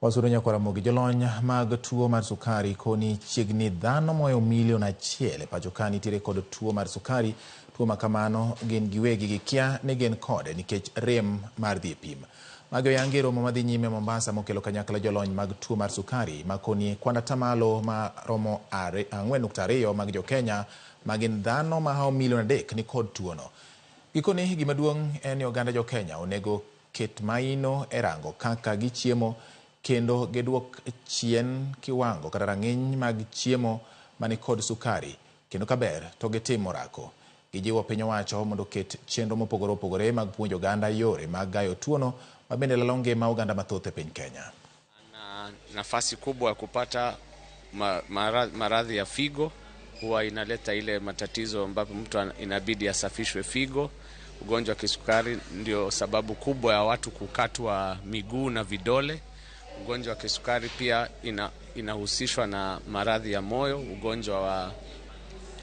Wasurunya kwa ramogi jolony mag tuo mar sukari koni chiegni dhano moyo milion 1 pachokani tire kod tuo mar sukari. Tuo makamano gin giwegi gikia ni gin kode nikech rem mar dhi pim. Magyo yangi romo madhi nyime Mombasa mokelo kanyakla jolony mag tuo mar sukari makoni kwanda tamalo ma romo 4.2 mag jo-Kenya magin dhano mahao milion 3 ni kod tuono. Gikoni gimaduong' en ni oganda jo-Kenya onego ket maino erango kaka gichiemo kendo geduok chien kiwango kata rang'iny mag chiemo mani kod sukari kendo kaber to gitimo rako. Gijiwo piny owacho mondo ket chenro mopogore opogore mag puonjo oganda yore mag gayo tuono mabende lalo ngima oganda mathoth e piny Kenya. Nafasi kubwa ya kupata maradhi ya figo, huwa inaleta ile matatizo ambapo mtu inabidi asafishwe figo. Ugonjwa wa kisukari ndio sababu kubwa ya watu kukatwa miguu na vidole. Ugonjwa wa kisukari pia inahusishwa na maradhi ya moyo, ugonjwa wa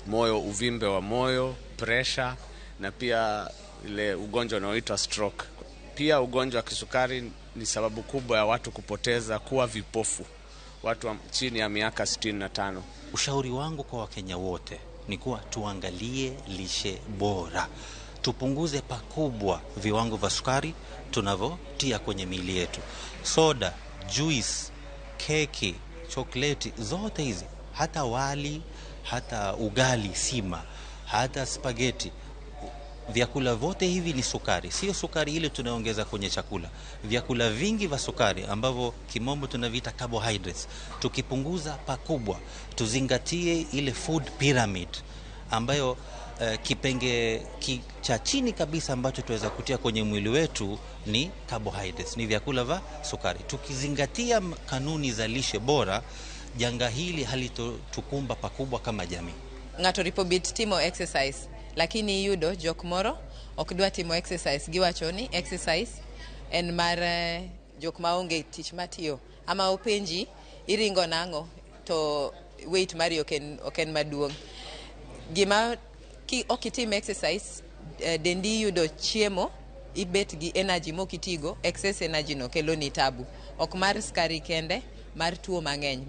moyo, uvimbe wa moyo, pressure na pia ile ugonjwa unaoitwa stroke. Pia ugonjwa wa kisukari ni sababu kubwa ya watu kupoteza kuwa vipofu, watu chini ya miaka 65. Ushauri wangu kwa Wakenya wote ni kuwa tuangalie lishe bora. Tupunguze pakubwa viwango vya sukari tunavyotia kwenye miili yetu. Soda, juice, keki, chokoleti, zote hizi, hata wali, hata ugali, sima, hata spaghetti. Vyakula vote hivi ni sukari. Sio sukari ile tunaongeza kwenye chakula. Vyakula vingi vya sukari ambavyo kimombo tunaviita carbohydrates. Tukipunguza pakubwa, tuzingatie ile food pyramid ambayo kipenge cha chini kabisa ambacho tuweza kutia kwenye mwili wetu ni carbohydrates, ni vyakula vya sukari. Tukizingatia kanuni za lishe bora, janga hili halitukumba pakubwa kama jamii. Ngato ripobit timo exercise lakini yudo jok moro okdwa timo exercise giwachoni exercise en mar jok maonge tich matiyo ama openji iringo nango to weight mari oken maduong'. Gima okitim exercise dendi yudo chiemo ibet gi energy mokitigo, excess energy no kelo ni tabu ok mar skari kende, mar tuo mang'eny.